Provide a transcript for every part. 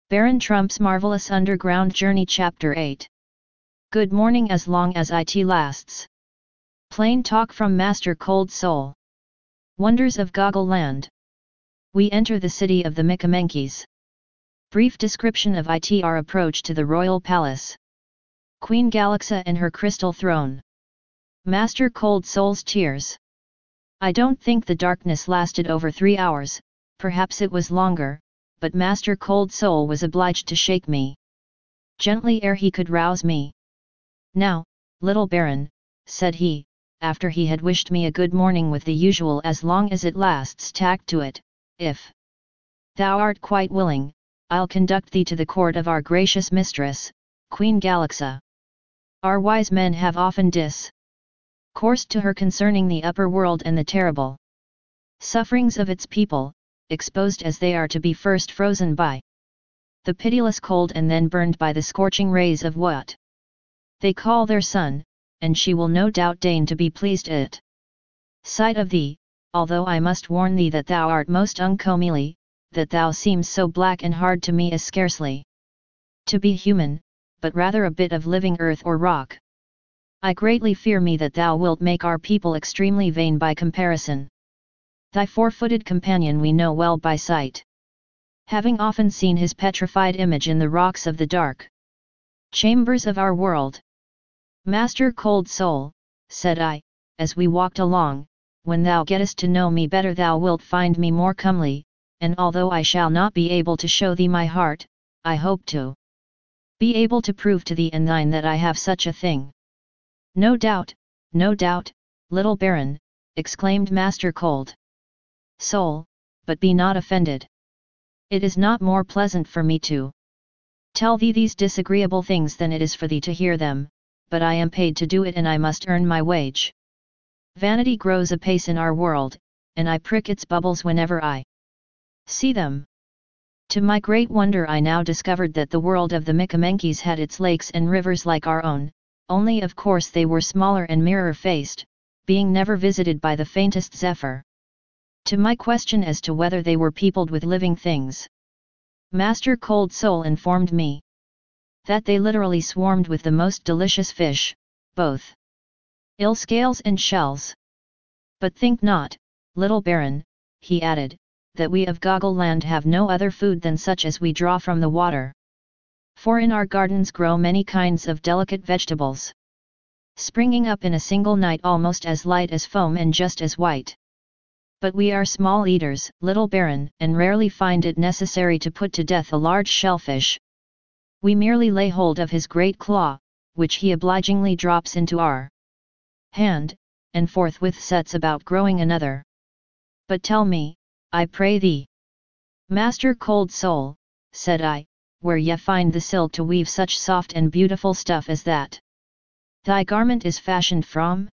Baron Trump's Marvelous Underground Journey Chapter 8. Good morning as long as it lasts. Plain talk from Master Cold Soul. Wonders of Goggle Land. We enter the city of the Micamenkes. Brief description of our approach to the royal palace. Queen Galaxa and her crystal throne. Master Cold Soul's tears. I don't think the darkness lasted over 3 hours, perhaps it was longer, but Master Cold Soul was obliged to shake me gently ere he could rouse me. Now, little Baron, said he, after he had wished me a good morning with the usual as long as it lasts tact to it, if thou art quite willing, I'll conduct thee to the court of our gracious mistress, Queen Galaxa. Our wise men have often discoursed to her concerning the upper world and the terrible sufferings of its people, exposed as they are to be first frozen by the pitiless cold and then burned by the scorching rays of what they call their sun, and she will no doubt deign to be pleased at sight of thee, although I must warn thee that thou art most uncomely, that thou seems so black and hard to me as scarcely to be human, but rather a bit of living earth or rock. I greatly fear me that thou wilt make our people extremely vain by comparison. Thy four-footed companion we know well by sight, having often seen his petrified image in the rocks of the dark chambers of our world. Master Cold Soul, said I, as we walked along, when thou gettest to know me better thou wilt find me more comely, and although I shall not be able to show thee my heart, I hope to be able to prove to thee and thine that I have such a thing. No doubt, little Baron, exclaimed Master Cold Soul, but be not offended. It is not more pleasant for me to tell thee these disagreeable things than it is for thee to hear them, but I am paid to do it and I must earn my wage. Vanity grows apace in our world, and I prick its bubbles whenever I see them. To my great wonder I now discovered that the world of the Micamenkes had its lakes and rivers like our own, only of course they were smaller and mirror-faced, being never visited by the faintest zephyr. To my question as to whether they were peopled with living things, Master Cold Soul informed me that they literally swarmed with the most delicious fish, both ill scales and shells. But think not, little Baron, he added, that we of Goggle Land have no other food than such as we draw from the water. For in our gardens grow many kinds of delicate vegetables, springing up in a single night almost as light as foam and just as white. But we are small eaters, little Baron, and rarely find it necessary to put to death a large shellfish. We merely lay hold of his great claw, which he obligingly drops into our hand, and forthwith sets about growing another. But tell me, I pray thee, Master Cold Soul, said I, where ye find the silk to weave such soft and beautiful stuff as that thy garment is fashioned from?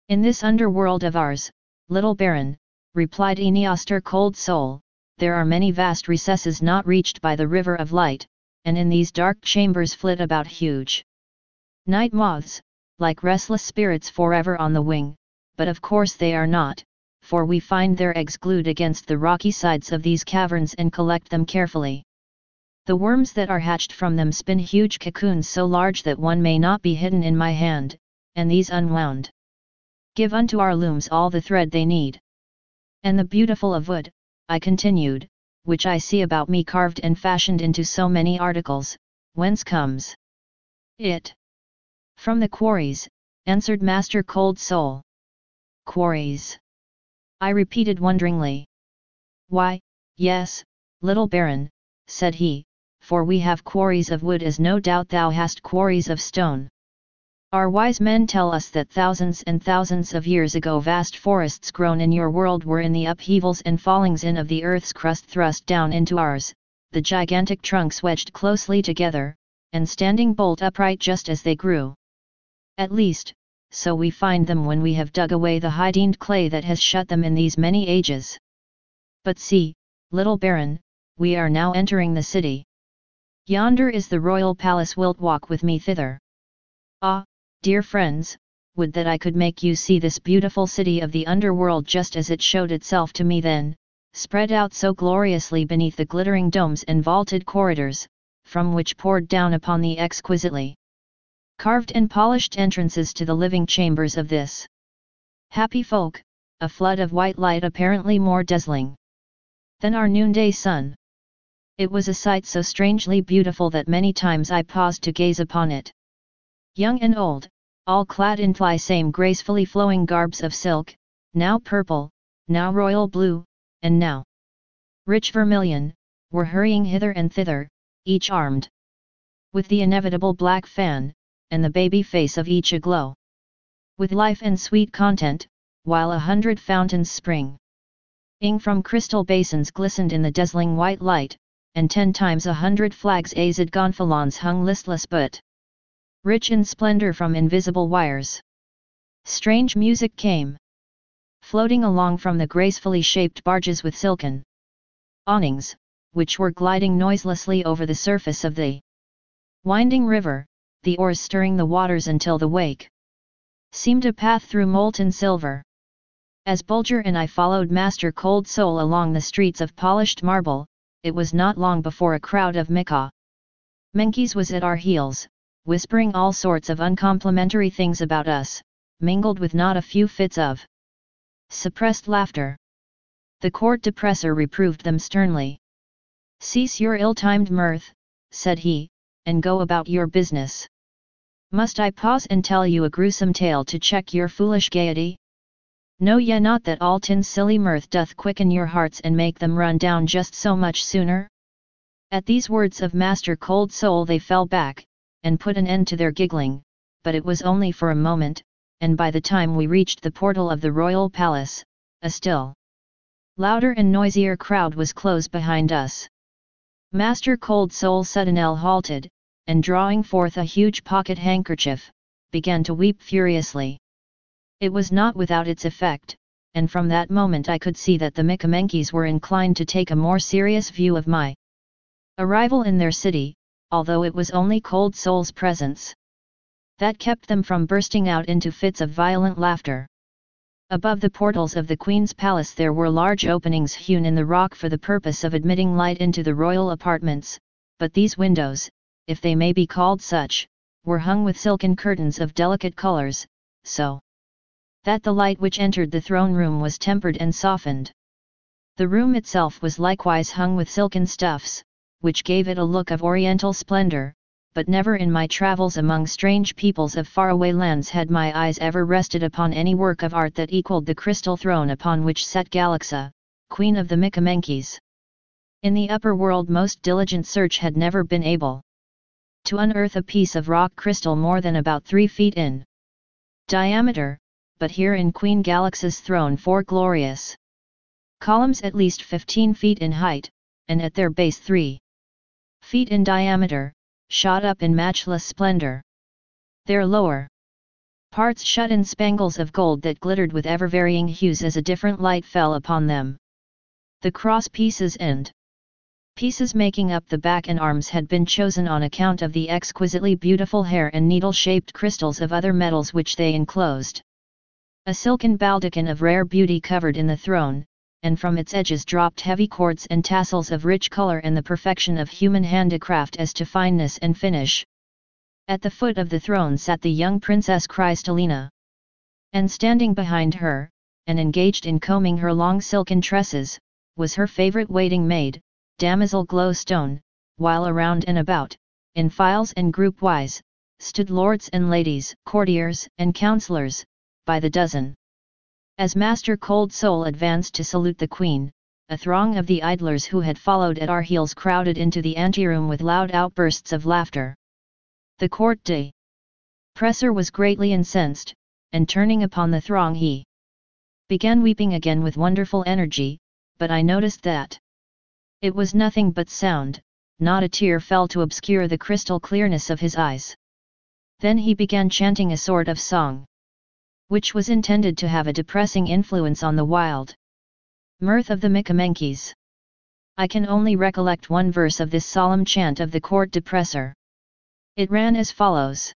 In this underworld of ours, little Baron, replied Master Cold Soul, there are many vast recesses not reached by the river of light, and in these dark chambers flit about huge night moths, like restless spirits forever on the wing, but of course they are not, for we find their eggs glued against the rocky sides of these caverns and collect them carefully. The worms that are hatched from them spin huge cocoons so large that one may not be hidden in my hand, and these unwound give unto our looms all the thread they need. And the beautiful of wood, I continued, which I see about me carved and fashioned into so many articles, whence comes it? From the quarries, answered Master Cold Soul. Quarries? I repeated wonderingly. Why, yes, little Baron, said he, for we have quarries of wood as no doubt thou hast quarries of stone. Our wise men tell us that thousands and thousands of years ago vast forests grown in your world were in the upheavals and fallings in of the earth's crust thrust down into ours, the gigantic trunks wedged closely together, and standing bolt upright just as they grew. At least, so we find them when we have dug away the hiding clay that has shut them in these many ages. But see, little baron, we are now entering the city. Yonder is the royal palace, wilt walk with me thither? Ah, dear friends, would that I could make you see this beautiful city of the underworld just as it showed itself to me then, spread out so gloriously beneath the glittering domes and vaulted corridors, from which poured down upon the exquisitely carved and polished entrances to the living chambers of this happy folk, a flood of white light apparently more dazzling than our noonday sun. It was a sight so strangely beautiful that many times I paused to gaze upon it. Young and old, all clad in the same gracefully flowing garbs of silk, now purple, now royal blue, and now rich vermilion, were hurrying hither and thither, each armed with the inevitable black fan, and the baby face of each aglow with life and sweet content, while 100 fountains spring ing from crystal basins glistened in the dazzling white light, and 10 times 100 flags azed gonfalons hung listless but rich in splendor from invisible wires. Strange music came floating along from the gracefully shaped barges with silken awnings, which were gliding noiselessly over the surface of the winding river, the oars stirring the waters until the wake seemed a path through molten silver. As Bulger and I followed Master Cold Soul along the streets of polished marble, it was not long before a crowd of Menkies was at our heels, whispering all sorts of uncomplimentary things about us, mingled with not a few fits of suppressed laughter. The court depressor reproved them sternly. "Cease your ill-timed mirth," said he, "and go about your business. Must I pause and tell you a gruesome tale to check your foolish gaiety? Know ye not that all tin's silly mirth doth quicken your hearts and make them run down just so much sooner?" At these words of Master Cold Soul they fell back, and put an end to their giggling, but it was only for a moment, and by the time we reached the portal of the royal palace, a still louder and noisier crowd was close behind us. Master Cold Soul suddenly halted, and drawing forth a huge pocket handkerchief, began to weep furiously. It was not without its effect, and from that moment I could see that the Mikamenkis were inclined to take a more serious view of my arrival in their city, although it was only Cold Soul's presence that kept them from bursting out into fits of violent laughter. Above the portals of the Queen's palace there were large openings hewn in the rock for the purpose of admitting light into the royal apartments, but these windows, if they may be called such, were hung with silken curtains of delicate colors, so that the light which entered the throne room was tempered and softened. The room itself was likewise hung with silken stuffs, which gave it a look of oriental splendor, but never in my travels among strange peoples of faraway lands had my eyes ever rested upon any work of art that equaled the crystal throne upon which sat Galaxa, queen of the Mikamenkis. In the upper world most diligent search had never been able to unearth a piece of rock crystal more than about 3 feet in diameter, but here in Queen Galaxa's throne 4 glorious columns at least 15 feet in height, and at their base 3 feet in diameter, shot up in matchless splendor. Their lower parts shut in spangles of gold that glittered with ever-varying hues as a different light fell upon them. The cross pieces and pieces making up the back and arms had been chosen on account of the exquisitely beautiful hair and needle-shaped crystals of other metals which they enclosed. A silken baldachin of rare beauty covered in the throne, and from its edges dropped heavy cords and tassels of rich color and the perfection of human handicraft as to fineness and finish. At the foot of the throne sat the young Princess Krystalina. And standing behind her, and engaged in combing her long silken tresses, was her favorite waiting maid, Damsel Glowstone, while around and about, in files and group-wise, stood lords and ladies, courtiers and councillors, by the dozen. As Master Cold Soul advanced to salute the Queen, a throng of the idlers who had followed at our heels crowded into the anteroom with loud outbursts of laughter. The court presser was greatly incensed, and turning upon the throng he began weeping again with wonderful energy, but I noticed that it was nothing but sound, not a tear fell to obscure the crystal clearness of his eyes. Then he began chanting a sort of song. which was intended to have a depressing influence on the wild mirth of the Micamenkes. I can only recollect one verse of this solemn chant of the court depressor. It ran as follows.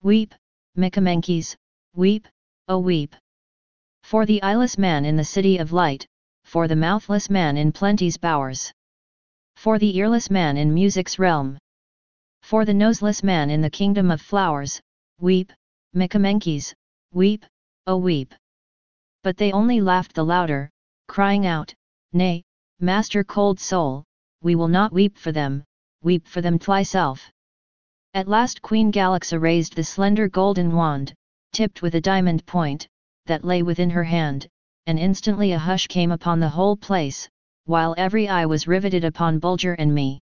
Weep, Micamenkes, weep, oh weep. For the eyeless man in the city of light, for the mouthless man in plenty's bowers. For the earless man in music's realm. For the noseless man in the kingdom of flowers, weep, Micamenkes, weep, oh weep. But they only laughed the louder, crying out, Nay, Master Cold Soul, we will not weep for them thyself. At last Queen Galaxa raised the slender golden wand, tipped with a diamond point, that lay within her hand, and instantly a hush came upon the whole place, while every eye was riveted upon Bulger and me.